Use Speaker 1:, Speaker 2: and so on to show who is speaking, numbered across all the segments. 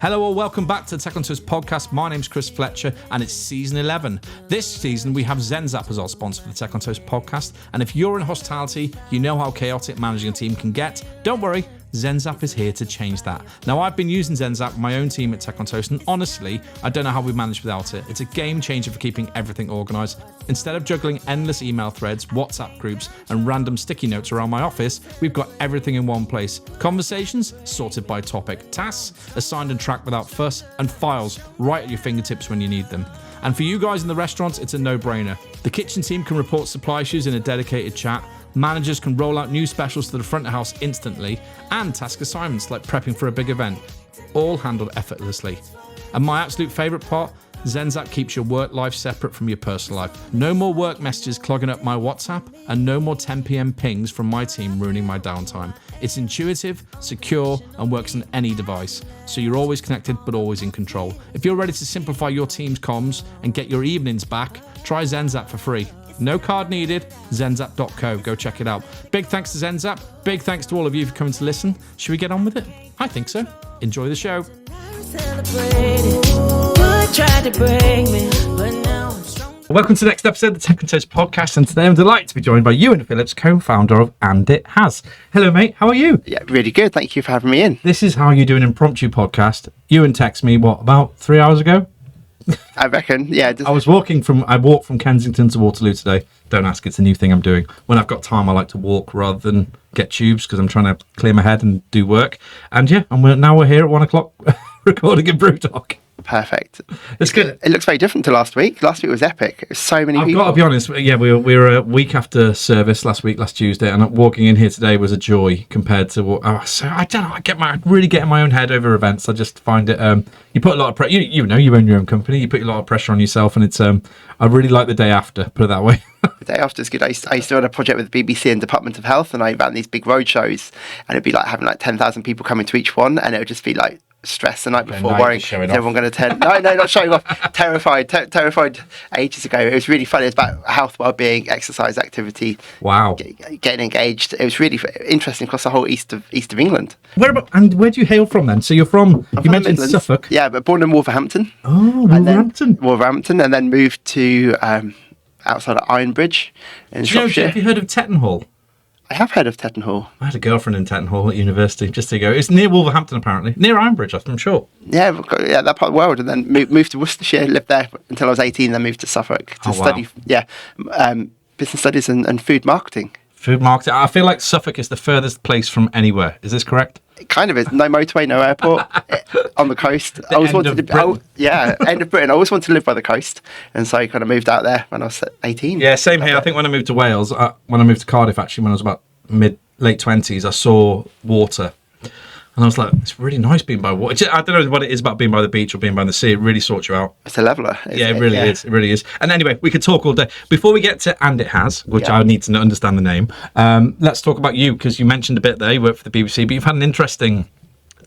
Speaker 1: Hello all, welcome back to the Tech on Toast podcast. My name's Chris Fletcher and it's season 11. This season we have ZenZap as our sponsor for the Tech on Toast podcast. And if you're in hospitality, you know how chaotic managing a team can get. Don't worry, ZenZap is here to change that. Now, I've been using ZenZap for my own team at Tech on Toast, and honestly, I don't know how we've managed without it. It's a game changer for keeping everything organised. Instead of juggling endless email threads, WhatsApp groups, and random sticky notes around my office, we've got everything in one place. Conversations sorted by topic, tasks assigned and tracked without fuss, and files right at your fingertips when you need them. And for you guys in the restaurants, it's a no-brainer. The kitchen team can report supply issues in a dedicated chat. Managers can roll out new specials to the front of house instantly, and task assignments like prepping for a big event, all handled effortlessly. And my absolute favourite part, ZenZap keeps your work life separate from your personal life. No more work messages clogging up my WhatsApp, and no more 10 p.m. pings from my team ruining my downtime. It's intuitive, secure, and works on any device, so you're always connected but always in control. If you're ready to simplify your team's comms and get your evenings back, try ZenZap for free. No card needed, zenzap.co. Go check it out. Big thanks to ZenZap. Big thanks to all of you for coming to listen. Should we get on with it? I think so. Enjoy the show. Welcome to the next episode of the Tech on Toast podcast, and today I'm delighted to be joined by Ewan Phillips, co-founder of And It Has. Hello, mate. How are you?
Speaker 2: Yeah, really good. Thank you for having me in.
Speaker 1: This is how you do an impromptu podcast. Ewan texted me, about 3 hours ago?
Speaker 2: I reckon, yeah.
Speaker 1: I walked from Kensington to Waterloo today. Don't ask, it's a new thing I'm doing. When I've got time, I like to walk rather than get tubes because I'm trying to clear my head and do work. And yeah, now we're here at 1 o'clock recording in Brewdog.
Speaker 2: Perfect.
Speaker 1: It's good.
Speaker 2: It looks very different to last week. Last week was epic. It was so many people.
Speaker 1: I've got to be honest, yeah, we were a week after service last Tuesday, and walking in here today was a joy compared to what. So I don't know. I really get in my own head over events. I just find it. You put a lot of pressure. You know, you own your own company. You put a lot of pressure on yourself, and it's. I really like the day after. Put it that way.
Speaker 2: The day after is good. I used to run a project with the BBC and Department of Health, and I ran these big road shows, and it'd be like having 10,000 people coming to each one, and it would just be like stress the night before, worrying is everyone going to turn. No, not showing off. Terrified ages ago. It was really fun. It was about health, well-being, exercise, activity.
Speaker 1: Wow.
Speaker 2: Getting engaged. It was really interesting across the whole east of England.
Speaker 1: Where do you hail from then? So you're from? You mentioned Midlands. Suffolk.
Speaker 2: Yeah, but born in Wolverhampton.
Speaker 1: Oh,
Speaker 2: Wolverhampton, and then moved to outside of Ironbridge in Shropshire.
Speaker 1: Have you heard of Tettenhall?
Speaker 2: I have heard of Tettenhall.
Speaker 1: I had a girlfriend in Tettenhall at university, just to go. It's near Wolverhampton, apparently. Near Ironbridge, I'm sure.
Speaker 2: Yeah, that part of the world. And then moved to Worcestershire, lived there until I was 18, then moved to Suffolk to study business studies and food marketing.
Speaker 1: Food marketing. I feel like Suffolk is the furthest place from anywhere. Is this correct?
Speaker 2: It kind of is. No motorway, no airport, on the coast.
Speaker 1: End of Britain.
Speaker 2: End of Britain. I always wanted to live by the coast, and so I kind of moved out there when I was 18.
Speaker 1: Yeah, same here. I think when I moved to Wales, when I moved to Cardiff, actually, when I was about late 20s, I saw water. And I was like, it's really nice being by water. I don't know what it is about being by the beach or being by the sea. It really sorts you out.
Speaker 2: It's a leveller.
Speaker 1: It really is. It really is. And anyway, we could talk all day. Before we get to And It Has, which I need to understand the name, let's talk about you, because you mentioned a bit there. You work for the BBC, but you've had an interesting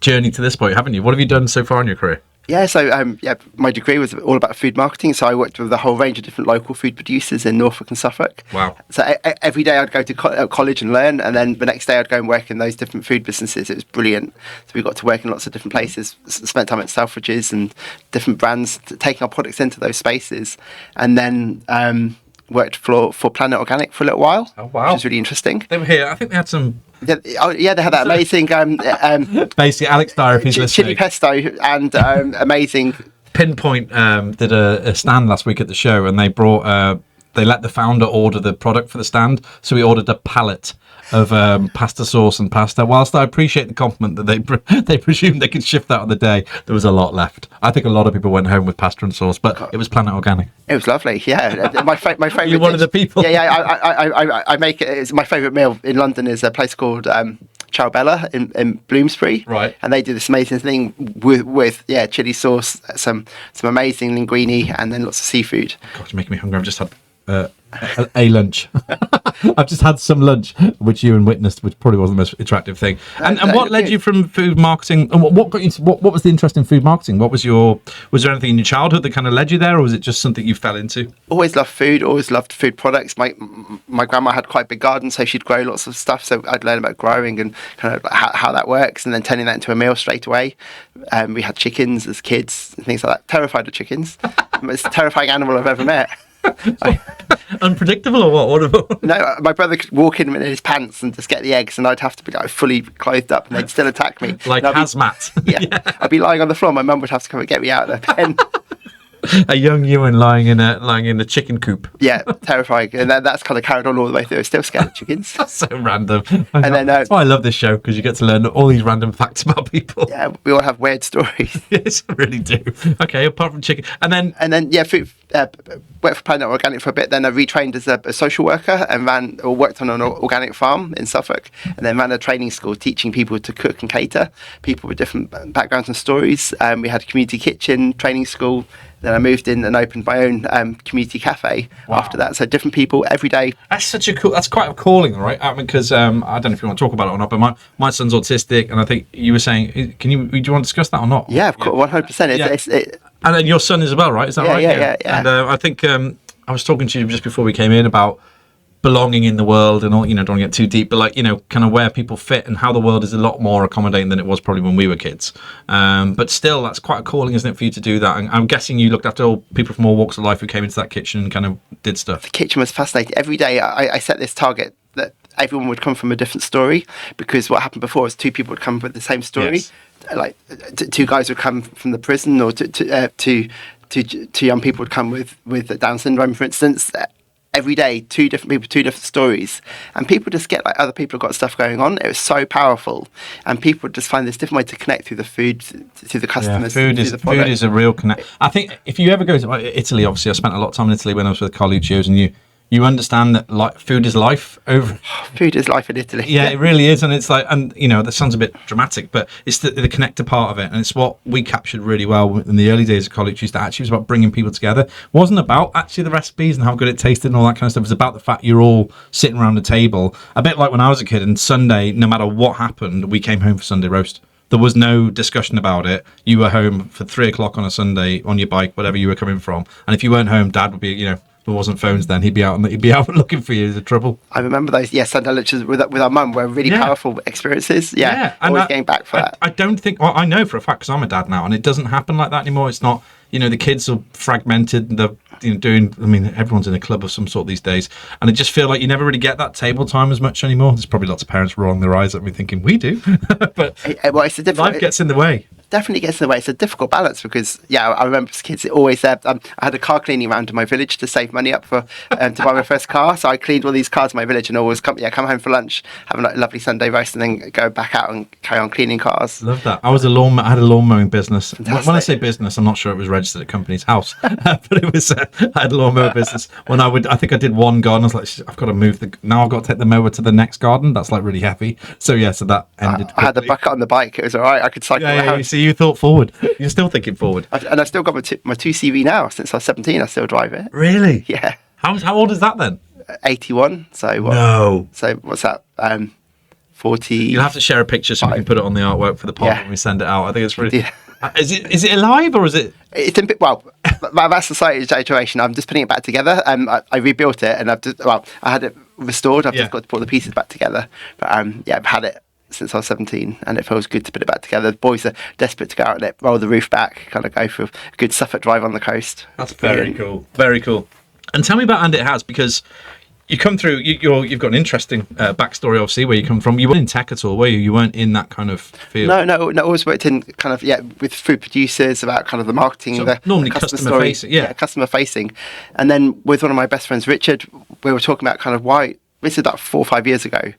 Speaker 1: journey to this point, haven't you? What have you done so far in your career?
Speaker 2: Yeah, so my degree was all about food marketing. So I worked with a whole range of different local food producers in Norfolk and Suffolk.
Speaker 1: Wow.
Speaker 2: So every day I'd go to college and learn, and then the next day I'd go and work in those different food businesses. It was brilliant. So we got to work in lots of different places, spent time at Selfridges and different brands, taking our products into those spaces. And then worked for Planet Organic for a little while.
Speaker 1: Oh, wow.
Speaker 2: Which was really interesting.
Speaker 1: They were here. I think they had some...
Speaker 2: Yeah, they had that amazing...
Speaker 1: basically, Alex Dyer, if he's listening.
Speaker 2: Chili pesto and amazing...
Speaker 1: Pinpoint did a stand last week at the show, and they brought... they let the founder order the product for the stand, so he ordered a pallet of pasta sauce and pasta. Whilst I appreciate the compliment that they presumed they could shift that on the day, there was a lot left. I think a lot of people went home with pasta and sauce, but it was Planet Organic.
Speaker 2: It was lovely, yeah. My favourite.
Speaker 1: You're one of the people.
Speaker 2: Yeah. I make it. It's my favourite meal in London is a place called Ciao Bella in Bloomsbury.
Speaker 1: Right.
Speaker 2: And they do this amazing thing with chili sauce, some amazing linguine, and then lots of seafood.
Speaker 1: Gosh, you're making me hungry. I've just had a lunch. I've just had some lunch, which you witnessed, which probably wasn't the most attractive thing. And what led you from food marketing? And what got you into, what was the interest in food marketing? Was there anything in your childhood that kind of led you there, or was it just something you fell into?
Speaker 2: Always loved food, always loved food products. My grandma had quite a big garden, so she'd grow lots of stuff. So I'd learn about growing and kind of how that works, and then turning that into a meal straight away. We had chickens as kids and things like that. Terrified of chickens. It's the terrifying animal I've ever met.
Speaker 1: Unpredictable or what?
Speaker 2: No, my brother could walk in his pants and just get the eggs, and I'd have to be like fully clothed up, and they'd still attack me.
Speaker 1: Like hazmat.
Speaker 2: Yeah, I'd be lying on the floor. My mum would have to come and get me out of the pen.
Speaker 1: A young Ewan lying in a chicken coop.
Speaker 2: Yeah, terrifying. And that's kind of carried on all the way through. I was still scared of chickens.
Speaker 1: That's so random.
Speaker 2: That's
Speaker 1: why I love this show, because you get to learn all these random facts about people.
Speaker 2: Yeah, we all have weird stories.
Speaker 1: Yes, I really do. Okay, apart from chicken, and then
Speaker 2: food. Worked for Planet Organic for a bit. Then I retrained as a social worker and worked on an organic farm in Suffolk, and then ran a training school teaching people to cook and cater, people with different backgrounds and stories. We had a community kitchen training school. Then I moved in and opened my own community cafe after that. So different people every day.
Speaker 1: That's quite a calling, right? I mean, because I don't know if you want to talk about it or not, but my son's autistic, and I think you were saying, do you want to discuss that or not?
Speaker 2: Yeah, of course, 100%.
Speaker 1: And then your son is as well, right? Is that right?
Speaker 2: Yeah.
Speaker 1: And I think I was talking to you just before we came in about belonging in the world and all, don't want to get too deep, but like, kind of where people fit and how the world is a lot more accommodating than it was probably when we were kids. But still, that's quite a calling, isn't it, for you to do that? And I'm guessing you looked after all people from all walks of life who came into that kitchen and kind of did stuff.
Speaker 2: The kitchen was fascinating. Every day I set this target that everyone would come from a different story, because what happened before was two people would come with the same story.
Speaker 1: Yes.
Speaker 2: Like two guys would come from the prison, or two young people would come with Down syndrome, for instance. Every day, two different people, two different stories, and people just get like other people have got stuff going on. It was so powerful, and people just find this different way to connect through the food, through the customers.
Speaker 1: Food is a real connect. I think if you ever go to Italy, obviously I spent a lot of time in Italy when I was with colleagues, and you understand that food is life over.
Speaker 2: Food is life in Italy.
Speaker 1: Yeah, it really is, and it's like, and that sounds a bit dramatic, but it's the connector part of it, and it's what we captured really well in the early days of college. It was about bringing people together. It wasn't about actually the recipes and how good it tasted and all that kind of stuff. It was about the fact you're all sitting around the table, a bit like when I was a kid. And Sunday, no matter what happened, we came home for Sunday roast. There was no discussion about it. You were home for 3:00 on a Sunday on your bike, whatever you were coming from, and if you weren't home, Dad would be, there wasn't phones then. He'd be out looking for you. The trouble.
Speaker 2: I remember those. Sunday lunches with our mum were really powerful experiences. Yeah, always getting back for that.
Speaker 1: I don't think. Well, I know for a fact because I'm a dad now, and it doesn't happen like that anymore. It's not. The kids are fragmented. They're doing. I mean, everyone's in a club of some sort these days, and I just feel like you never really get that table time as much anymore. There's probably lots of parents rolling their eyes at me, thinking we do, but
Speaker 2: it's a different.
Speaker 1: Life gets in the way.
Speaker 2: Definitely gets in the way. It's a difficult balance because, I remember as kids, it always I had a car cleaning round in my village to save money up for to buy my first car. So I cleaned all these cars in my village and always come home for lunch, have a lovely Sunday roast, and then go back out and carry on cleaning cars.
Speaker 1: Love that. I had a lawn mowing business. Fantastic. When I say business, I'm not sure it was registered at company's house, but it was. I had a lawn mower business. I think I did one garden. I was like, I've got to move now. I've got to take the mower to the next garden. That's like really heavy. So so that ended.
Speaker 2: I had the bucket on the bike. It was all right. I could cycle around.
Speaker 1: So you thought forward. You're still thinking forward.
Speaker 2: And I've still got my 2CV now. Since I was 17, I still drive it.
Speaker 1: Really?
Speaker 2: Yeah.
Speaker 1: How old is that then?
Speaker 2: 81. So what?
Speaker 1: No.
Speaker 2: So what's that? 40.
Speaker 1: You'll have to share a picture so we can put it on the artwork for the pod when we send it out. I think it's really.
Speaker 2: Yeah.
Speaker 1: Is it alive or is it?
Speaker 2: It's in, that's the slight exaggeration. I'm just putting it back together. I rebuilt it, and I had it restored. I've just got to put the pieces back together. But I've had it since I was 17, and it feels good to put it back together. The boys are desperate to go out there, roll the roof back, kind of go for a good Suffolk drive on the coast.
Speaker 1: That's very cool. Very cool. And tell me about And It Has, because you come through. You've got an interesting backstory, obviously, where you come from. You weren't in tech at all, were you? You weren't in that kind of field.
Speaker 2: No. I always worked in kind of with food producers about kind of the marketing,
Speaker 1: so
Speaker 2: the
Speaker 1: normally
Speaker 2: customer
Speaker 1: facing,
Speaker 2: customer facing. And then with one of my best friends, Richard, we were talking about kind of why. This is about 4 or 5 years ago.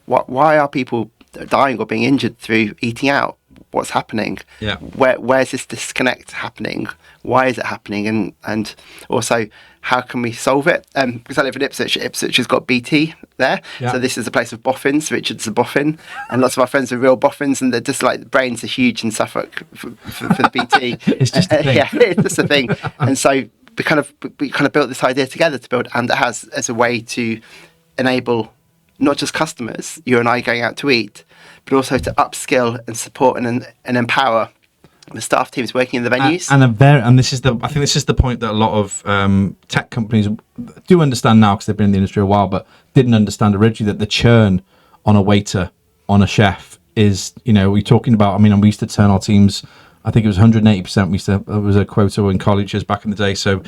Speaker 2: Why are people dying or being injured through eating out? What's happening?
Speaker 1: Yeah.
Speaker 2: Where's this disconnect happening? Why is it happening? And also, how can we solve it? Because I live in Ipswich. Ipswich has got BT there. Yeah. So this is a place of boffins. Richard's a boffin. And lots of our friends are real boffins. And they're just like, the brains are huge in Suffolk for the BT.
Speaker 1: It's just a thing.
Speaker 2: Yeah, it's just a thing. And so we kind of built this idea together to build And It Has as a way to enable not just customers, you and I going out to eat, but also to upskill and support and empower the staff teams working in the venues.
Speaker 1: And this is the point that a lot of tech companies do understand now, because they've been in the industry a while, but didn't understand originally, that the churn on a waiter, on a chef is, we're talking about, we used to turn our teams, I think it was 180%. It was a quota in colleges back in the day. So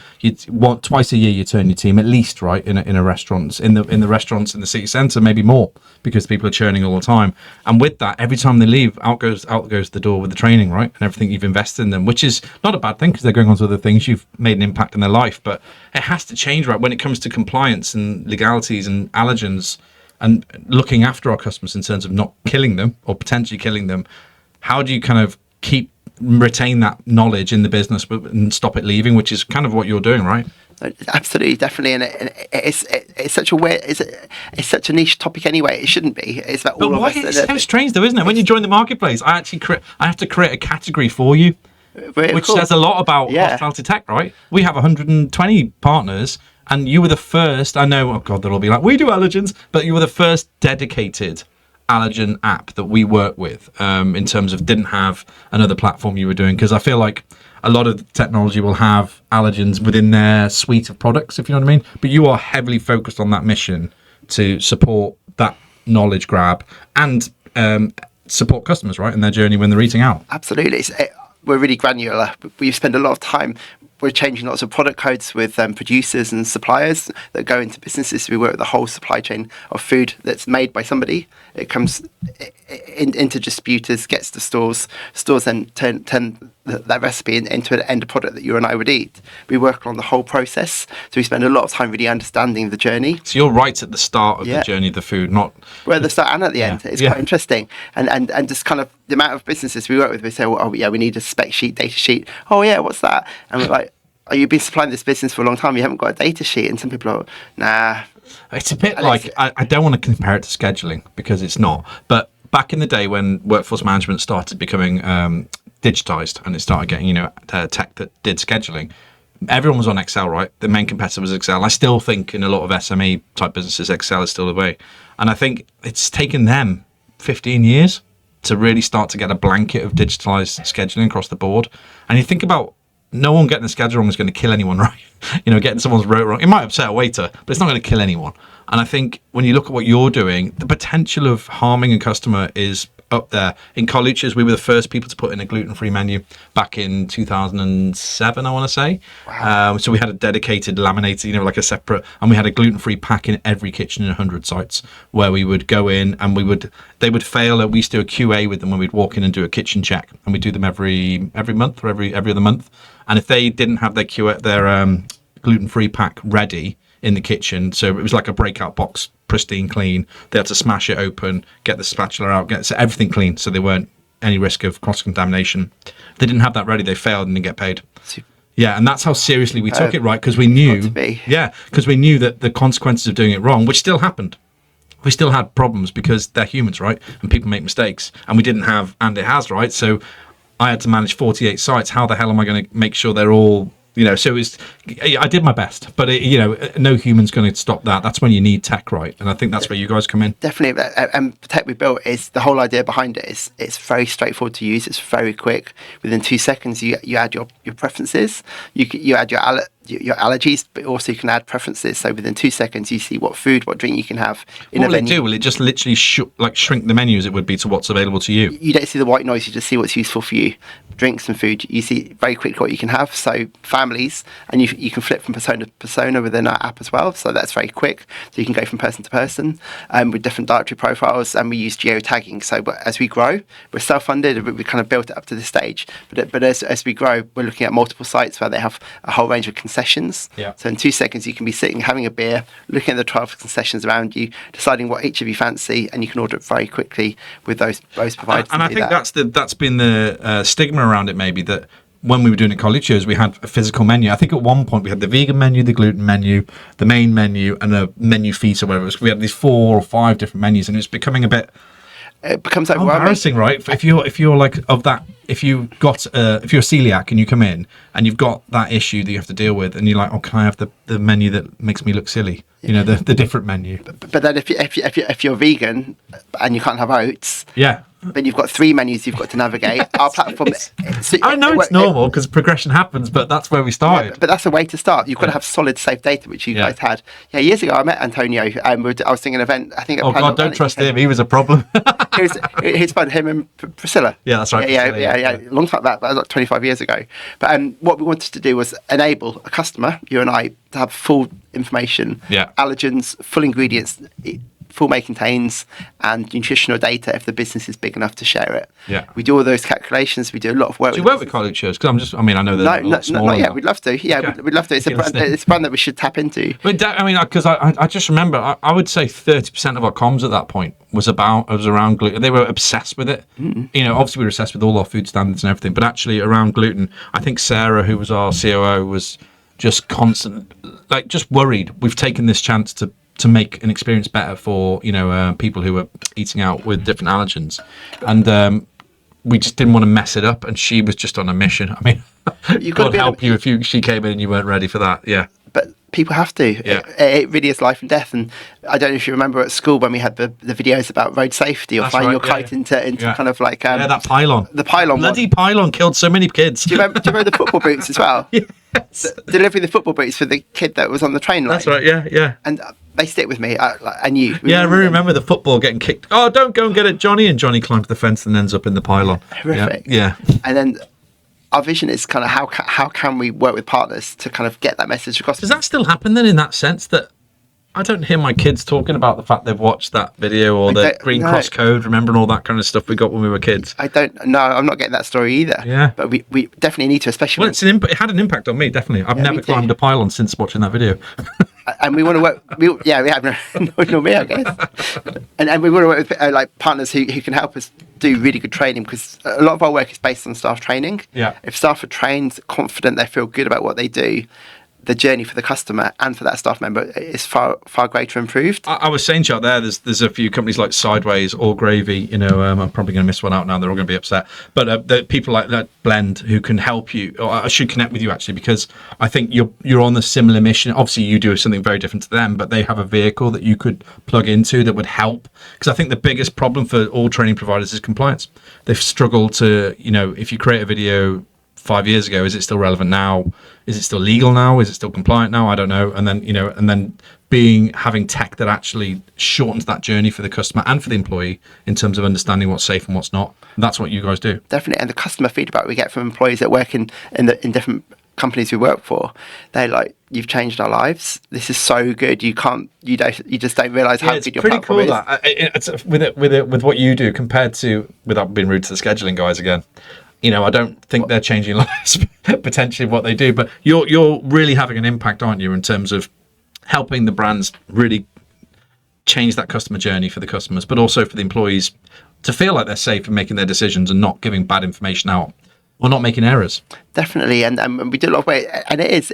Speaker 1: twice a year you turn your team at least, right? In a restaurants, in the restaurants in the city centre, maybe more, because people are churning all the time. And with that, every time they leave, out goes the door with the training, right? And everything you've invested in them, which is not a bad thing, because they're going on to other things. You've made an impact in their life, but it has to change, right? When it comes to compliance and legalities and allergens and looking after our customers in terms of not killing them or potentially killing them, how do you kind of retain that knowledge in the business and stop it leaving, which is kind of what you're doing, right?
Speaker 2: Absolutely, definitely, and it's such a weird, it's such a niche topic anyway. It shouldn't be. It's that all of us.
Speaker 1: It's so strange, though, isn't it? When you join the marketplace, I have to create a category for you, which says a lot about hospitality tech, right? We have 120 partners, and you were the first. I know, oh God, they'll all be like, we do allergens, but you were the first dedicated allergen app that we work with, in terms of didn't have another platform you were doing, because I feel like a lot of technology will have allergens within their suite of products, if you know what I mean, but you are heavily focused on that mission to support that knowledge grab and support customers, right, in their journey when they're eating out.
Speaker 2: Absolutely. We're really granular. We spend a lot of time. We're changing lots of product codes with producers and suppliers that go into businesses. We work with the whole supply chain of food that's made by somebody. It comes into distributors, gets to stores. Stores then turn that recipe into an end product that you and I would eat. We work on the whole process. So we spend a lot of time really understanding the journey.
Speaker 1: So you're right at the start of the journey of the food, not...
Speaker 2: We're at the start and at the end. It's quite interesting. And just kind of the amount of businesses we work with, we say, well, we need a spec sheet, data sheet. Oh, yeah, what's that? And we're like, oh, you've been supplying this business for a long time, you haven't got a data sheet. And some people are, nah.
Speaker 1: It's a bit like, I don't want to compare it to scheduling, because it's not. But back in the day when workforce management started becoming digitized, and it started getting, tech that did scheduling, everyone was on Excel, right? The main competitor was Excel. I still think in a lot of SME type businesses, Excel is still the way. And I think it's taken them 15 years to really start to get a blanket of digitalized scheduling across the board. And you think about, no one getting the schedule wrong is going to kill anyone, right? Getting someone's route wrong, it might upset a waiter, but it's not going to kill anyone. And I think when you look at what you're doing, the potential of harming a customer is up there. In colleges, we were the first people to put in a gluten-free menu back in 2007, I want to say. Wow. So we had a dedicated laminated, like a separate, and we had a gluten-free pack in every kitchen in 100 sites, where we would go in and they would fail. We used to do a QA with them when we'd walk in and do a kitchen check, and we'd do them every month or every other month. And if they didn't have their gluten-free pack ready in the kitchen, so it was like a breakout box, pristine clean, they had to smash it open, get the spatula out, get everything clean, so there weren't any risk of cross-contamination. If they didn't have that ready, they failed and didn't get paid. Yeah, and that's how seriously we took it, right? Because we knew, that the consequences of doing it wrong, which still happened. We still had problems because they're humans, right? And people make mistakes, and we didn't have And It Has, right? So I had to manage 48 sites. How the hell am I going to make sure they're all, so I did my best, but no human's going to stop that. That's when you need tech, right? And I think that's where you guys come in.
Speaker 2: Definitely. And the tech we built, is the whole idea behind it is it's very straightforward to use. It's very quick. Within 2 seconds, you add your preferences. You add your allergies, but also you can add preferences. So within 2 seconds, you see what food, what drink you can have.
Speaker 1: What will it do? Will it just literally shrink the menu as it would be to what's available to you?
Speaker 2: You don't see the white noise. You just see what's useful for you. Drinks and food. You see very quickly what you can have. So families, and you can flip from persona to persona within our app as well. So that's very quick. So you can go from person to person with different dietary profiles, and we use geotagging. So as we grow, we're self-funded. We kind of built it up to this stage. But as we grow, we're looking at multiple sites where they have a whole range of concessions.
Speaker 1: Yeah.
Speaker 2: So in 2 seconds, you can be sitting having a beer, looking at the 12 concessions around you, deciding what each of you fancy, and you can order it very quickly with those providers.
Speaker 1: And I think that's been the stigma around it, maybe, that when we were doing it at college shows, we had a physical menu. I think at one point we had the vegan menu, the gluten menu, the main menu, and a menu feast or whatever. We had these 4 or 5 different menus, and it was becoming a bit...
Speaker 2: It becomes
Speaker 1: embarrassing, right? If you're like of that if you're a celiac and you come in and you've got that issue that you have to deal with, and you're like, oh, can I have the menu that makes me look silly? You know, the different menu.
Speaker 2: But then if you're vegan and you can't have oats,
Speaker 1: yeah,
Speaker 2: then you've got 3 menus you've got to navigate. Our platform.
Speaker 1: I know it's normal because progression happens, but that's where we started.
Speaker 2: Yeah, but that's a way to start. You've got to have solid, safe data, which you guys had. Yeah, years ago I met Antonio. I was doing an event. I think.
Speaker 1: Oh God, don't trust him. He was a problem.
Speaker 2: He's fun. Him and Priscilla.
Speaker 1: Yeah, that's right.
Speaker 2: Yeah. Long time back. That was like 25 years ago. But what we wanted to do was enable a customer, you and I, to have full information.
Speaker 1: Yeah.
Speaker 2: Allergens, full ingredients, full may contains, and nutritional data if the business is big enough to share it.
Speaker 1: Yeah.
Speaker 2: We do all those calculations. We do a lot of work.
Speaker 1: Do you work with Carluccio's? Because I know they're a lot smaller.
Speaker 2: Not yet. We'd love to. Yeah, okay. We'd love to. It's a brand that we should tap into.
Speaker 1: Because I just remember, I would say 30% of our comms at that point was around gluten. They were obsessed with it. Mm-hmm. You know, obviously we were obsessed with all our food standards and everything, but actually around gluten, I think Sarah, who was our COO, was just constant, like just worried. We've taken this chance to make an experience better for people who are eating out with different allergens, and we just didn't want to mess it up. And she was just on a mission. I mean, God help you if she came in and you weren't ready for that. Yeah,
Speaker 2: but people have to.
Speaker 1: Yeah.
Speaker 2: It really is life and death. And I don't know if you remember at school when we had the videos about road safety or flying your kite into kind of like
Speaker 1: that pylon.
Speaker 2: The pylon.
Speaker 1: Bloody pylon killed so many kids.
Speaker 2: Do you remember the football boots as well? Yes. Delivering the football boots for the kid that was on the train line.
Speaker 1: That's right. Yeah.
Speaker 2: And they stick with me. I knew.
Speaker 1: I remember the football getting kicked. Oh, don't go and get it, Johnny! And Johnny climbs the fence and ends up in the pylon.
Speaker 2: Horrific.
Speaker 1: Yeah.
Speaker 2: And then our vision is kind of how can we work with partners to kind of get that message across.
Speaker 1: Does that still happen then, in that sense that I don't hear my kids talking about the fact they've watched that video or the green cross code, remembering all that kind of stuff we got when we were kids?
Speaker 2: I don't know. I'm not getting that story either.
Speaker 1: Yeah.
Speaker 2: But we definitely need to, especially.
Speaker 1: Well, it had an impact on me, definitely. I've never climbed a pylon since watching that video.
Speaker 2: And we want to work. We have no me, I guess. And we want to work with like partners who can help us do really good training, because a lot of our work is based on staff training.
Speaker 1: Yeah.
Speaker 2: If staff are trained, confident, they feel good about what they do, the journey for the customer and for that staff member is far greater improved.
Speaker 1: I was saying to you out there, there's a few companies like Sideways or Gravy, I'm probably going to miss one out now, they're all going to be upset, but the people like that Blend who can help you, or I should connect with you actually, because I think you're on a similar mission. Obviously you do something very different to them, but they have a vehicle that you could plug into that would help, because I think the biggest problem for all training providers is compliance. They've struggled to, if you create a video 5 years ago, is it still relevant now? Is it still legal now? Is it still compliant now? I don't know. And then having tech that actually shortens that journey for the customer and for the employee in terms of understanding what's safe and what's not. And that's what you guys do.
Speaker 2: Definitely. And the customer feedback we get from employees that work in different companies we work for, they're like, you've changed our lives. This is so good. You just don't realize how good your platform is.
Speaker 1: It's pretty cool that with what you do compared to, without being rude to the scheduling guys again, I don't think they're changing lives potentially what they do, but you're really having an impact, aren't you, in terms of helping the brands really change that customer journey for the customers, but also for the employees to feel like they're safe in making their decisions and not giving bad information out or not making errors.
Speaker 2: Definitely, and we do a lot of work, and it's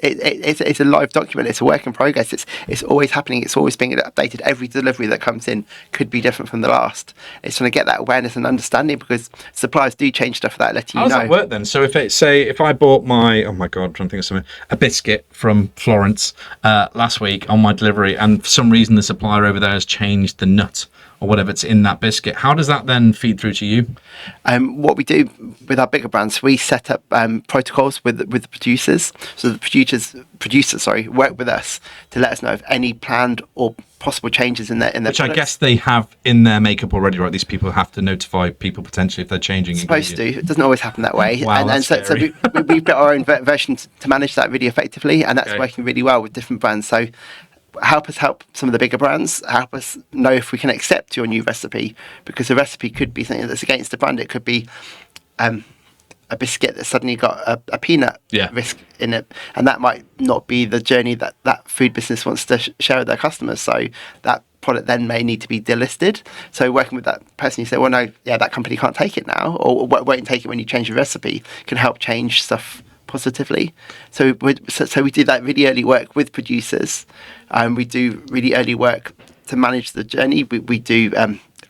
Speaker 2: a live document. It's a work in progress. It's always happening. It's always being updated. Every delivery that comes in could be different from the last. It's trying to get that awareness and understanding, because suppliers do change stuff without letting you know.
Speaker 1: How does that work then? So if I bought I'm trying to think of something, a biscuit from Florence last week on my delivery, and for some reason the supplier over there has changed the nut or whatever it's in that biscuit, how does that then feed through to you?
Speaker 2: What we do with our bigger brands, we set up protocols with the producers. So the producers work with us to let us know of any planned or possible changes in their
Speaker 1: which
Speaker 2: products.
Speaker 1: I guess they have in their makeup already, right? These people have to notify people potentially if they're changing.
Speaker 2: Supposed to. It doesn't always happen that way.
Speaker 1: Wow,
Speaker 2: and so we've built our own version to manage that really effectively, and that's working really well with different brands. So help us help some of the bigger brands, help us know if we can accept your new recipe, because the recipe could be something that's against the brand. It could be a biscuit that suddenly got a peanut risk in it, and that might not be the journey that food business wants to share with their customers. So that product then may need to be delisted. So working with that person, you say, well, no, that company can't take it now, or won't take it when you change your recipe, can help change stuff positively. So we do that really early work with producers, and we do really early work to manage the journey. We do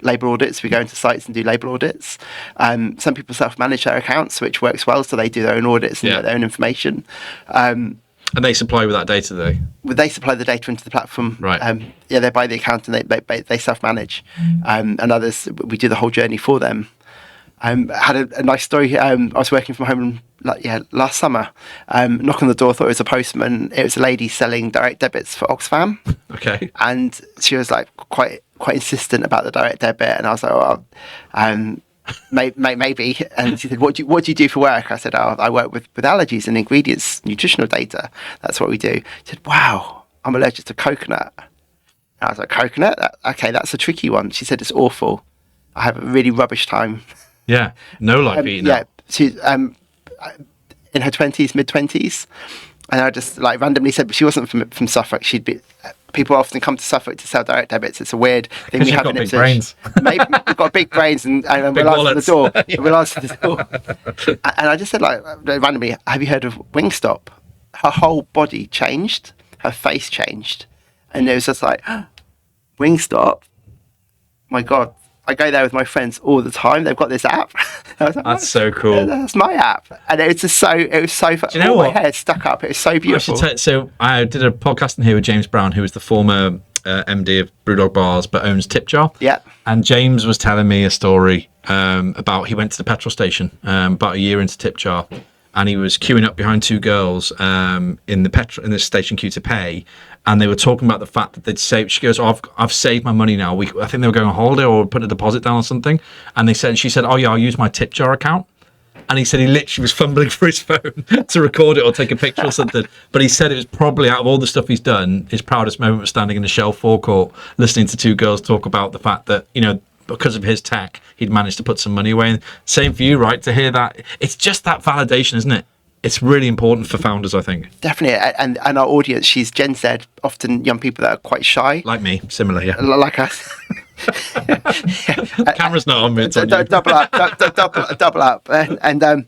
Speaker 2: label audits. We go into sites and do label audits. Some people self-manage their accounts, which works well, so they do their own audits and their own information.
Speaker 1: And they supply with that data, though?
Speaker 2: They supply the data into the platform.
Speaker 1: Right.
Speaker 2: They buy the account and they self-manage. And others, we do the whole journey for them. I had a nice story. I was working from home last summer. Knock on the door, thought it was a postman. It was a lady selling direct debits for Oxfam.
Speaker 1: Okay.
Speaker 2: And she was like quite insistent about the direct debit, and I was like, well, maybe. And she said, what do you do for work? I said, I work with allergies and ingredients, nutritional data. That's what we do. She said, wow, I'm allergic to coconut. And I was like, coconut? Okay, that's a tricky one. She said, it's awful. I have a really rubbish time.
Speaker 1: Yeah, no life eating.
Speaker 2: Yeah, she's in her 20s, mid-20s. And I just like randomly said, but she wasn't from Suffolk. She'd be. People often come to Suffolk to sell direct debits. It's a weird thing we have in Ipswich. Brains. Maybe we've got big brains and we'll answer the door. Yeah. We'll answer the door. And I just said, like, randomly, have you heard of Wingstop? Her whole body changed. Her face changed. And it was just like, Wingstop? My God. I go there with my friends all the time. They've got this app. I was like,
Speaker 1: that's so cool.
Speaker 2: That's my app. And it was so fun. Do you know what? My hair stuck up. It was so beautiful.
Speaker 1: So I did a podcast in here with James Brown, who was the former MD of Brewdog Bars, but owns Tip Jar.
Speaker 2: Yeah.
Speaker 1: And James was telling me a story about he went to the petrol station about a year into Tip Jar, and he was queuing up behind two girls in the station queue to pay. And they were talking about the fact that they'd saved. She goes, I've saved my money now. I think they were going on holiday or put a deposit down or something. And she said, oh yeah, I'll use my Tip Jar account. And he said he literally was fumbling for his phone to record it or take a picture or something. But he said it was probably, out of all the stuff he's done, his proudest moment was standing in the Shell forecourt, listening to two girls talk about the fact that, because of his tech, he'd managed to put some money away. And same for you, right? To hear that, it's just that validation, isn't it? It's really important for founders, I think.
Speaker 2: Definitely. And our audience, she's Gen Z, often young people that are quite shy.
Speaker 1: Like me, similar, yeah.
Speaker 2: Like us.
Speaker 1: Camera's not on me, it's on you.
Speaker 2: Double up. And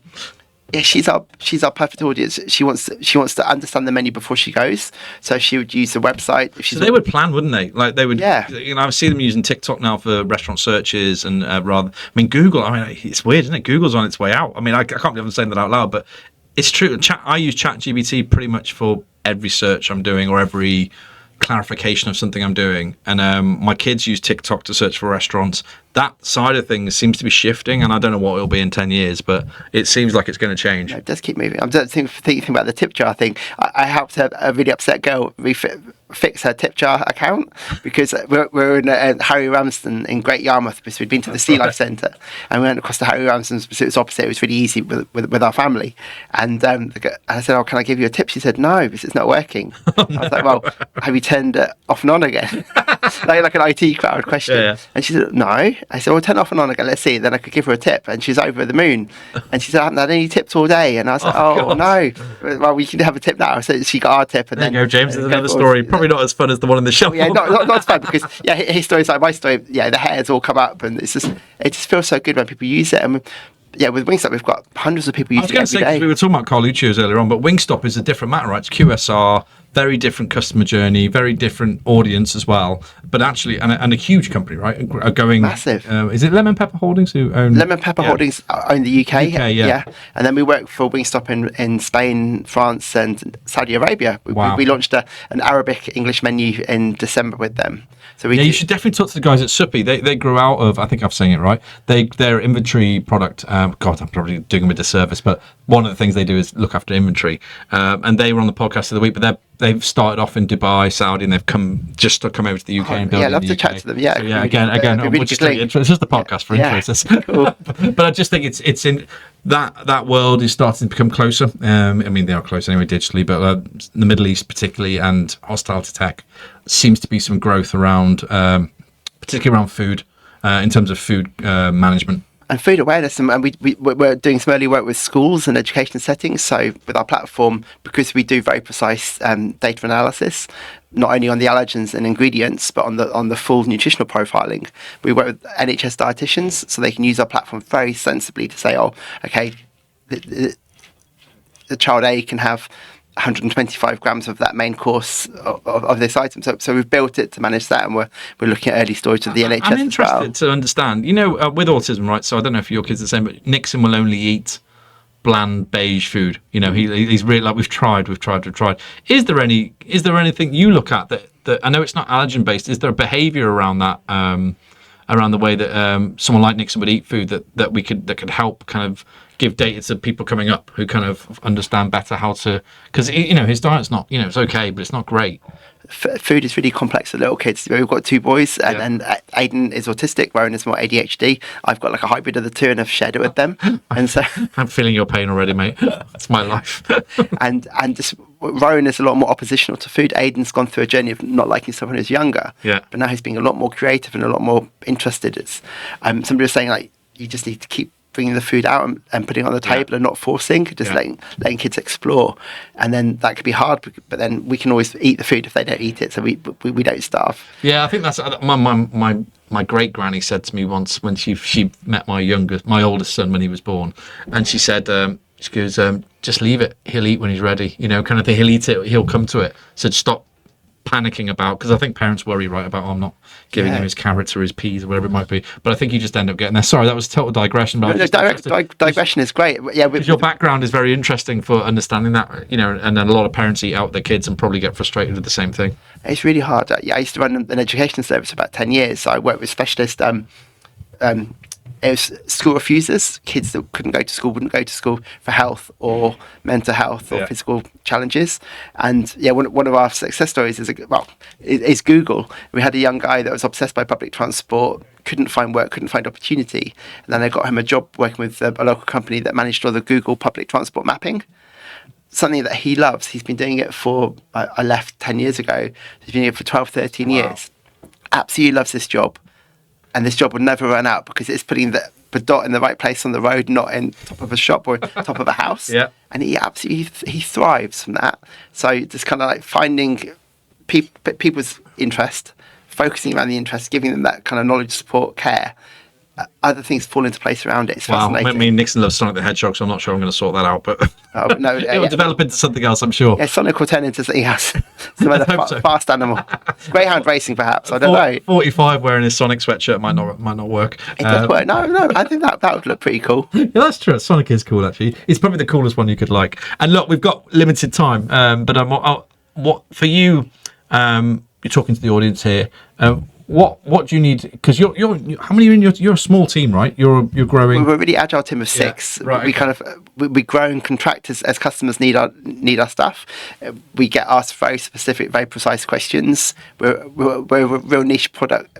Speaker 2: she's our perfect audience. She wants to understand the menu before she goes. So she would use the website.
Speaker 1: So they would plan, wouldn't they? Like they would,
Speaker 2: yeah.
Speaker 1: I see them using TikTok now for restaurant searches and Google, it's weird, isn't it? Google's on its way out. I can't believe I'm saying that out loud, but it's true. I use ChatGPT pretty much for every search I'm doing or every clarification of something I'm doing. And my kids use TikTok to search for restaurants. That side of things seems to be shifting, and I don't know what it'll be in 10 years, but it seems like it's going to change.
Speaker 2: It does keep moving. I'm just thinking about the tip jar thing. I helped a really upset girl fix her tip jar account because we're in Harry Ramsden in Great Yarmouth because we'd been to the Sea Life Centre and we went across to Harry Ramsden's because it was opposite. It was really easy with our family. And I said, can I give you a tip? She said, no, because it's not working. I was like, well, have you turned it off and on again? like an IT crowd question. Yeah. And she said, no. I said, well, turn it off and on again. Let's see. Then I could give her a tip. And she's over the moon. And she said, I haven't had any tips all day. And I was like, oh no. Well, we can have a tip now. So she got our tip. And
Speaker 1: there you go, James. There's another story. Probably not as fun as the one in the show.
Speaker 2: Yeah, not as fun because his story's like my story. Yeah, the hairs all come up, and it just feels so good when people use it. And with Wingstop, we've got hundreds of people using it every day.
Speaker 1: We were talking about Carluccio's earlier on, but Wingstop is a different matter, right? It's QSR, very different customer journey, very different audience as well. But actually, and a huge company, right? Going
Speaker 2: massive.
Speaker 1: Is it Lemon Pepper Holdings who own?
Speaker 2: Lemon Pepper Holdings own the UK. Yeah. And then we work for Wingstop in Spain, France, and Saudi Arabia. We launched an Arabic English menu in December with them. So you
Speaker 1: should definitely talk to the guys at Supplier. They grew out of, I think I'm saying it right, their inventory product, God, I'm probably doing them a disservice, but one of the things they do is look after inventory. And they were on the podcast of the week, but they've started off in Dubai, Saudi, and they've come over to the UK and built.
Speaker 2: Yeah, I'd love to chat to them. Yeah,
Speaker 1: so, again,
Speaker 2: really
Speaker 1: it's just the podcast for interests.
Speaker 2: Cool.
Speaker 1: But I just think it's in that world is starting to become closer. They are close anyway digitally, but the Middle East particularly and hospitality tech seems to be some growth around, particularly around food, in terms of food management.
Speaker 2: And food awareness, and we're doing some early work with schools and education settings. So with our platform, because we do very precise data analysis, not only on the allergens and ingredients, but on the full nutritional profiling, we work with NHS dietitians, so they can use our platform very sensibly to say, the child A can have 125 grams of that main course of this item. So we've built it to manage that, and we're looking at early storage of the NHS.
Speaker 1: I'm interested to understand, with autism, right? So I don't know if your kids are the same, but Nixon will only eat bland beige food. He's really like, we've tried. Is there anything you look at that I know it's not allergen based? Is there a behaviour around that, around the way that someone like Nixon would eat food that could help kind of give data to people coming up who kind of understand better how to, because his diet's not, it's okay, but it's not great.
Speaker 2: Food is really complex for little kids. We've got 2 boys, and Aiden is autistic, Rowan is more ADHD. I've got like a hybrid of the 2, and I've shared it with them. And so
Speaker 1: I'm feeling your pain already, mate. It's my life.
Speaker 2: and just Rowan is a lot more oppositional to food. Aiden's gone through a journey of not liking stuff when he was younger, but now he's being a lot more creative and a lot more interested. It's somebody was saying, like, you just need to keep bringing the food out and putting it on the table and not forcing, just letting kids explore. And then that could be hard, but then we can always eat the food if they don't eat it, so we don't starve.
Speaker 1: Yeah, I think that's my great granny said to me once when she met my oldest son when he was born, and she said, she goes, just leave it, he'll eat when he's ready, kind of thing. He'll eat it, he'll come to it. So stop panicking about, because I think parents worry, right, about I'm not giving him his carrots or his peas or whatever it might be, but I think you just end up getting there. Sorry, that was a total digression, but
Speaker 2: digression is great.
Speaker 1: Your background is very interesting for understanding that, and then a lot of parents eat out their kids and probably get frustrated with the same thing.
Speaker 2: It's really hard. I used to run an education service for about 10 years, so I worked with specialist it was school refusers, kids that wouldn't go to school for health or mental health or physical challenges. And one of our success stories is Google. We had a young guy that was obsessed by public transport, couldn't find work, couldn't find opportunity. And then I got him a job working with a local company that managed all the Google public transport mapping. Something that he loves. He's been doing it for, I left 10 years ago. He's been doing it for 12, 13 years. Absolutely loves this job. And this job would never run out because it's putting the dot in the right place on the road, not in top of a shop or top of a house. And he thrives from that. So just kind of like finding people's interest, focusing around the interest, giving them that kind of knowledge, support, care. Other things fall into place around it. It's fascinating.
Speaker 1: I mean, Nixon loves Sonic the Hedgehog, so I'm not sure I'm going to sort that out, but
Speaker 2: no,
Speaker 1: it will develop into something else, I'm sure.
Speaker 2: Yeah, Sonic will turn into something else. Some other fast animal. Greyhound racing, perhaps. I don't know.
Speaker 1: 45 wearing his Sonic sweatshirt might not work.
Speaker 2: It does work. No, I think that would look pretty cool.
Speaker 1: Yeah, that's true. Sonic is cool, actually. It's probably the coolest one you could like. And look, we've got limited time, but what for you? You're talking to the audience here. What do you need? Because you're how many are in you're a small team, right? You're growing.
Speaker 2: We're a really agile team of 6.
Speaker 1: Yeah, right,
Speaker 2: we kind of we grow and contract as customers need our stuff. We get asked very specific, very precise questions. We're a real niche product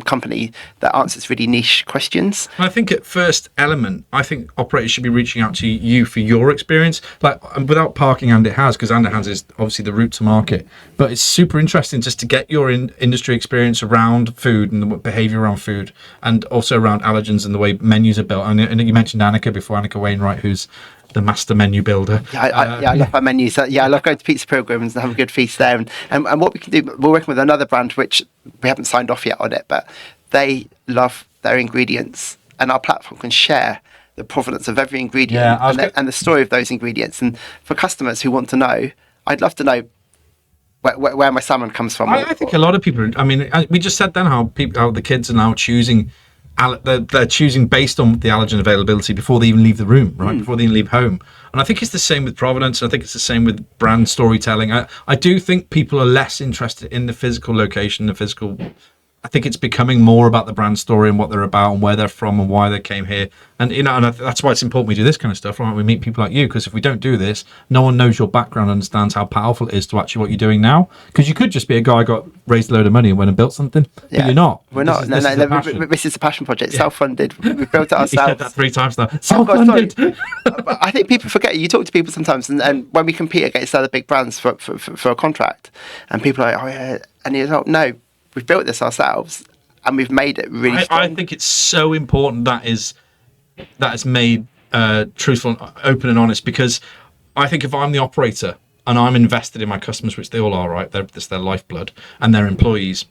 Speaker 2: company that answers really niche questions.
Speaker 1: I think at first element, I think operators should be reaching out to you for your experience, like without parking And It Has, because And It Has is obviously the route to market. But it's super interesting just to get your industry experience around food and the behaviour around food, and also around allergens and the way menus are built. And you mentioned Annika before, Annika Wainwright, who's the master menu builder.
Speaker 2: I love our menus. I love going to pizza programs and have a good feast there. And what we can do, we're working with another brand which we haven't signed off yet on it, but they love their ingredients, and our platform can share the provenance of every ingredient and the story of those ingredients. And for customers who want to know, I'd love to know where my salmon comes from.
Speaker 1: I think a lot of people. I mean, we just said then how the kids are now choosing. They're choosing based on the allergen availability before they even leave the room, right? Before they even leave home. And I think it's the same with provenance. I think it's the same with brand storytelling. I do think people are less interested in the physical location, I think it's becoming more about the brand story and what they're about and where they're from and why they came here. And that's why it's important we do this kind of stuff, right? We meet people like you, because if we don't do this, no one knows your background, understands how powerful it is to actually what you're doing now. Because you could just be a guy who got raised a load of money and went and built something, but you're not.
Speaker 2: We're not. This is a passion project, self-funded. We've built it ourselves.
Speaker 1: You said that 3 times now. Self-funded.
Speaker 2: I think people forget. You talk to people sometimes, and when we compete against other big brands for a contract, and people are like, oh yeah, and you're like, no. We've built this ourselves, and we've made it really strong.
Speaker 1: I think it's so important that is made truthful, and open and honest, because I think if I'm the operator and I'm invested in my customers, which they all are, right? It's their lifeblood and their employees,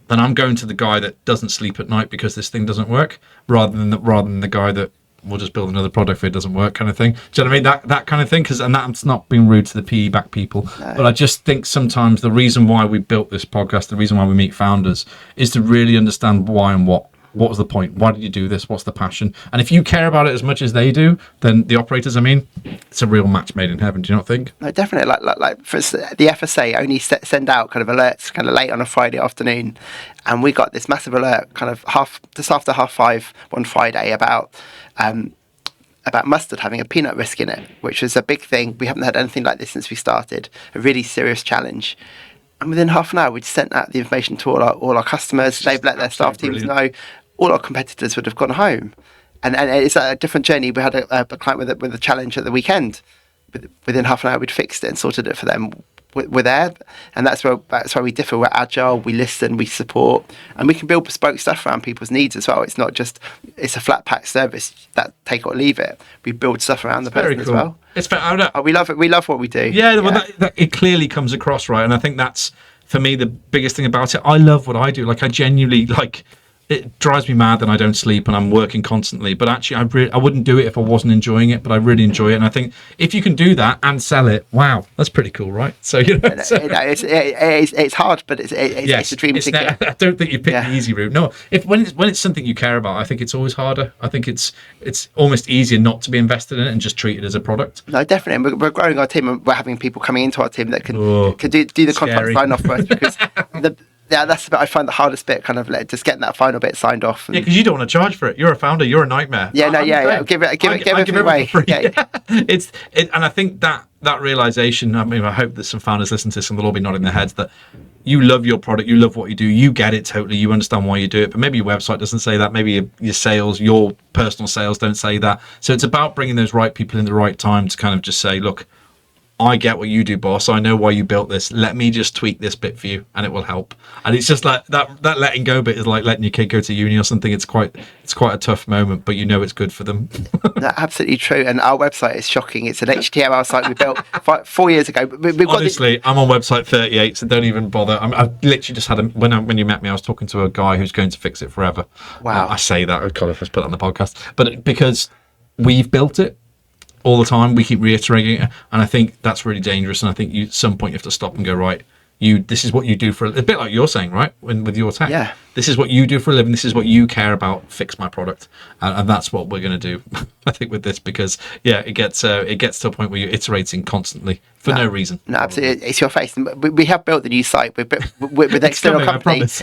Speaker 1: then I'm going to the guy that doesn't sleep at night because this thing doesn't work, rather than the guy that we'll just build another product if it doesn't work, kind of thing. Do you know what I mean? That kind of thing. And that's not being rude to the PE back people, but I just think sometimes the reason why we built this podcast, the reason why we meet founders, is to really understand why and what was the point? Why did you do this? What's the passion? And if you care about it as much as they do, then the operators, it's a real match made in heaven. Do you not think?
Speaker 2: No, definitely. Like for the FSA only send out kind of alerts kind of late on a Friday afternoon, and we got this massive alert kind of just after 5:30 one Friday about mustard having a peanut risk in it, which was a big thing. We haven't had anything like this since we started. A really serious challenge. And within half an hour, we'd sent out the information to all our customers. They've let their staff teams know. All our competitors would have gone home. And it's a different journey. We had a client with a challenge at the weekend. Within half an hour, we'd fixed it and sorted it for them. We're there, and that's where we differ. We're agile, we listen, we support, and we can build bespoke stuff around people's needs as well. It's not just it's a flat pack service that take it or leave it. We build stuff around the person as well.
Speaker 1: It's
Speaker 2: we love it. We love what we do.
Speaker 1: Yeah, well, that it clearly comes across, right? And I think that's for me the biggest thing about it. I love what I do. Like I genuinely like. It drives me mad that I don't sleep and I'm working constantly. But actually, I wouldn't do it if I wasn't enjoying it. But I really enjoy it, and I think if you can do that and sell it, wow, that's pretty cool, right? So
Speaker 2: it's hard, but it's a dream ticket.
Speaker 1: I don't think you pick the easy route. No, when it's something you care about, I think it's always harder. I think it's almost easier not to be invested in it and just treat it as a product.
Speaker 2: No, definitely. And we're growing our team, and we're having people coming into our team that can do the contract sign off for us because that's the bit I find the hardest bit, kind of just getting that final bit signed off.
Speaker 1: Yeah, because you don't want to charge for it. You're a founder. You're a nightmare.
Speaker 2: Give it away.
Speaker 1: And I think that realization. I hope that some founders listen to this and they'll all be nodding their heads that you love your product, you love what you do, you get it totally, you understand why you do it. But maybe your website doesn't say that. Maybe your sales, your personal sales, don't say that. So it's about bringing those right people in the right time to kind of just say, look, I get what you do, boss. I know why you built this. Let me just tweak this bit for you, and it will help. And it's just like that letting go bit is like letting your kid go to uni or something. It's quite a tough moment, but you know it's good for them.
Speaker 2: That's absolutely true. And our website is shocking. It's an HTML site we built 4 years ago.
Speaker 1: Honestly, I'm on website 38, so don't even bother. I've literally just had when you met me, I was talking to a guy who's going to fix it forever.
Speaker 2: Wow.
Speaker 1: I say that. God, if I put it on the podcast, but because we've built it. All the time, we keep reiterating it, and I think that's really dangerous. And I think at some point you have to stop and go, right, this is what you do for a bit like you're saying, right? With your tech, this is what you do for a living. This is what you care about. Fix my product, and that's what we're going to do. I think with this because it gets to a point where you're iterating constantly for no reason.
Speaker 2: No, absolutely, it's your face. We have built the new site with external companies.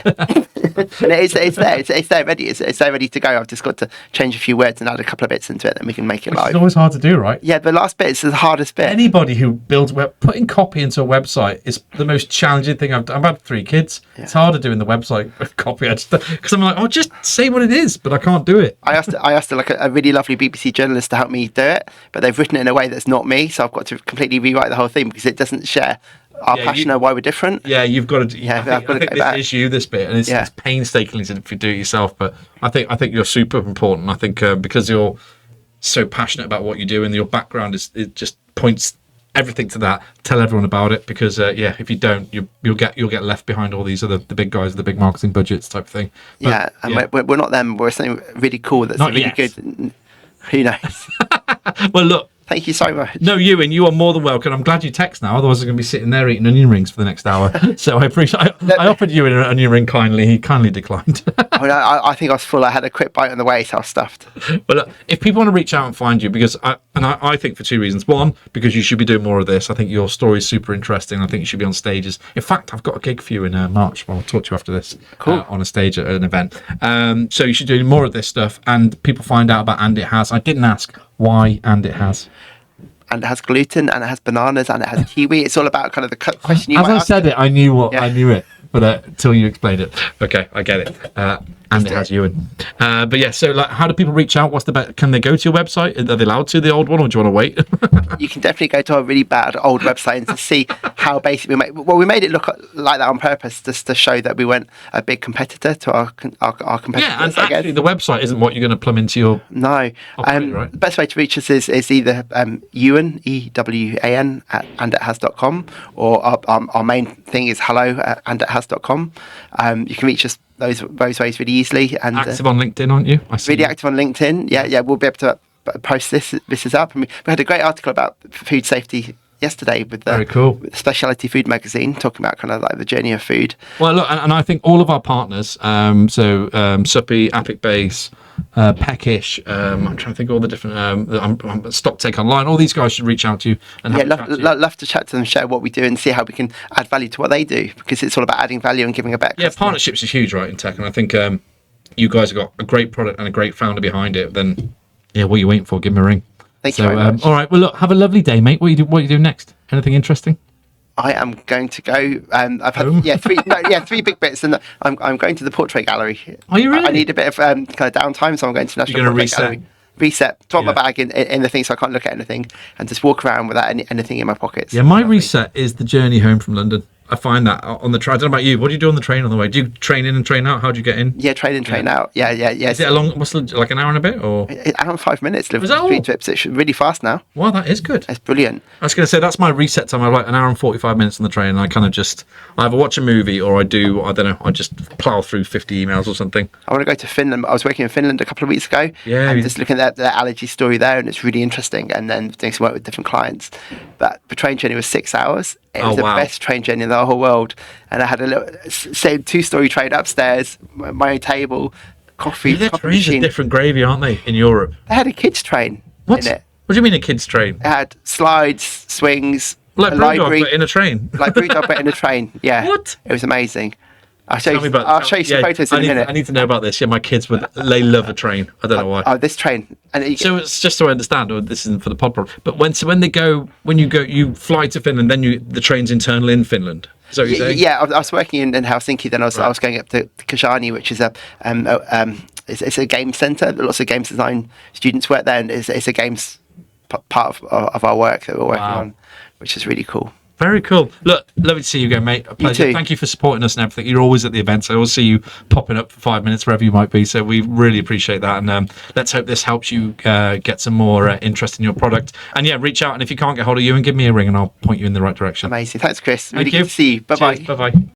Speaker 2: And it's there. It's there ready. It's there ready to go. I've just got to change a few words and add a couple of bits into it, and we can make it live.
Speaker 1: It's always hard to do, right?
Speaker 2: Yeah, the last bit is the hardest bit.
Speaker 1: Anybody who builds putting copy into a website is the most challenging thing. I've had 3 kids. Yeah. It's harder doing the website copy because I'm like, just say what it is, but I can't do it.
Speaker 2: I asked like a really lovely BBC journalist to help me do it, but they've written it in a way that's not me, so I've got to completely rewrite the whole thing because it doesn't share our passion or why we're different.
Speaker 1: Yeah, you've got to. I think this is you, this bit, and it's painstakingly if you do it yourself. But I think you're super important. I think because you're so passionate about what you do, and your background it just points everything to that. Tell everyone about it because if you don't, you'll get left behind all these the big guys, the big marketing budgets type of thing. But,
Speaker 2: we're not them. We're something really cool that's
Speaker 1: not
Speaker 2: really
Speaker 1: yet.
Speaker 2: Good. Who knows?
Speaker 1: Well, look.
Speaker 2: Thank you so much.
Speaker 1: No, Ewan, you are more than welcome. I'm glad you text now. Otherwise, I'm going to be sitting there eating onion rings for the next hour. So I appreciate. I offered Ewan an onion ring kindly. He kindly declined.
Speaker 2: I think I was full. I had a quick bite on the way, so I was stuffed.
Speaker 1: But look, if people want to reach out and find you, because I think for 2 reasons. One, because you should be doing more of this. I think your story is super interesting. I think you should be on stages. In fact, I've got a gig for you in March. I'll talk to you after this.
Speaker 2: Cool.
Speaker 1: On a stage at an event. So you should do more of this stuff, and people find out about And It Has. I didn't ask why And It Has.
Speaker 2: And it has gluten, and it has bananas, and it has kiwi. It's all about kind of the question you
Speaker 1: As
Speaker 2: might
Speaker 1: I
Speaker 2: ask.
Speaker 1: said it, I knew it, but until you explained it. Okay, I get it. And it has Ewan. But yeah, so like, how do people reach out? What's the best? Can they go to your website? Are they allowed to, the old one, or do you want to wait?
Speaker 2: You can definitely go to a really bad old website and to see how basic we made. Well, we made it look like that on purpose, just to show that we weren't a big competitor to our competitors.
Speaker 1: Yeah, and actually, the website isn't what you're going to plumb into your.
Speaker 2: No,
Speaker 1: right?
Speaker 2: The best way to reach us is either Ewan EWAN at andithas.com, or our main thing is hello at andithas.com. You can reach us those ways really easily. And
Speaker 1: active on LinkedIn, aren't you?
Speaker 2: Really active on LinkedIn. Yeah, we'll be able to post this is up. And we had a great article about food safety yesterday with the,
Speaker 1: very cool,
Speaker 2: with the Specialty Food magazine, talking about kind of like the journey of food.
Speaker 1: Well, look, and I think all of our partners, Suppy, Epic Base, Peckish, I'm trying to think of all the different Stock Take Online, all these guys should reach out to you and
Speaker 2: love to chat to them, share what we do and see how we can add value to what they do, because it's all about adding value and giving it back.
Speaker 1: Yeah, partnerships is huge, right, in tech, and I think you guys have got a great product and a great founder behind it. Then what are you waiting for? Give me a ring.
Speaker 2: Thank you very much.
Speaker 1: All right, well, look, have a lovely day, mate. What are you doing next? Anything interesting?
Speaker 2: I am going to go. I've had three big bits, and I'm going to the Portrait Gallery.
Speaker 1: Are you really?
Speaker 2: I need a bit of kind of downtime, so I'm going to National Portrait Gallery. Reset, drop my bag in the thing so I can't look at anything, and just walk around without anything in my pockets.
Speaker 1: Yeah, my reset is the journey home from London. I find that on the train. I don't know about you. What do you do on the train on the way? Do you train in and train out? How do you get in?
Speaker 2: Yeah, train in, train out. Yeah.
Speaker 1: Is it like an hour and a bit, or?
Speaker 2: An hour and 5 minutes. Live 3 trips. It's really fast now.
Speaker 1: Wow, that is good.
Speaker 2: It's brilliant.
Speaker 1: I was going to say that's my reset time. I have like an hour and 45 minutes on the train, and I kind of just either watch a movie or I just plow through 50 emails or something.
Speaker 2: I want to go to Finland. I was working in Finland a couple of weeks ago.
Speaker 1: Yeah.
Speaker 2: And just looking at the allergy story there, and it's really interesting. And then doing some work with different clients. But the train journey was 6 hours. It was the best train journey in the whole world. And I had a little, same 2-story train upstairs, my own table, coffee.
Speaker 1: The trains are different gravy, aren't they, in Europe?
Speaker 2: They had a kids' train in it.
Speaker 1: What do you mean a kids' train?
Speaker 2: It had slides, swings,
Speaker 1: like
Speaker 2: a library.
Speaker 1: But in a train?
Speaker 2: Like Brewdog, but in a train, yeah.
Speaker 1: What?
Speaker 2: It was amazing. I'll show you some photos in a minute.
Speaker 1: I need to know about this. Yeah, my kids they love a train. I don't know why.
Speaker 2: Oh, this train.
Speaker 1: So it's just so I understand, or this isn't for the pod problem, but when you fly to Finland, then the train's internal in Finland. Is that what you're saying?
Speaker 2: Yeah, I was working in Helsinki, then I was going up to Kajani, which is it's a game centre. Lots of games design students work there, and it's a games part of our work that we're working on, which is really cool.
Speaker 1: Very cool. Look, lovely to see you again, mate. A pleasure.
Speaker 2: You too.
Speaker 1: Thank you for supporting us and everything. You're always at the events. I always see you popping up for 5 minutes wherever you might be. So we really appreciate that. And let's hope this helps you get some more interest in your product. And reach out. And if you can't get hold of you, and give me a ring, and I'll point you in the right direction.
Speaker 2: Amazing. Thanks, Chris.
Speaker 1: Thank
Speaker 2: really
Speaker 1: you.
Speaker 2: good to see you. Bye-bye.
Speaker 1: Cheers. Bye-bye.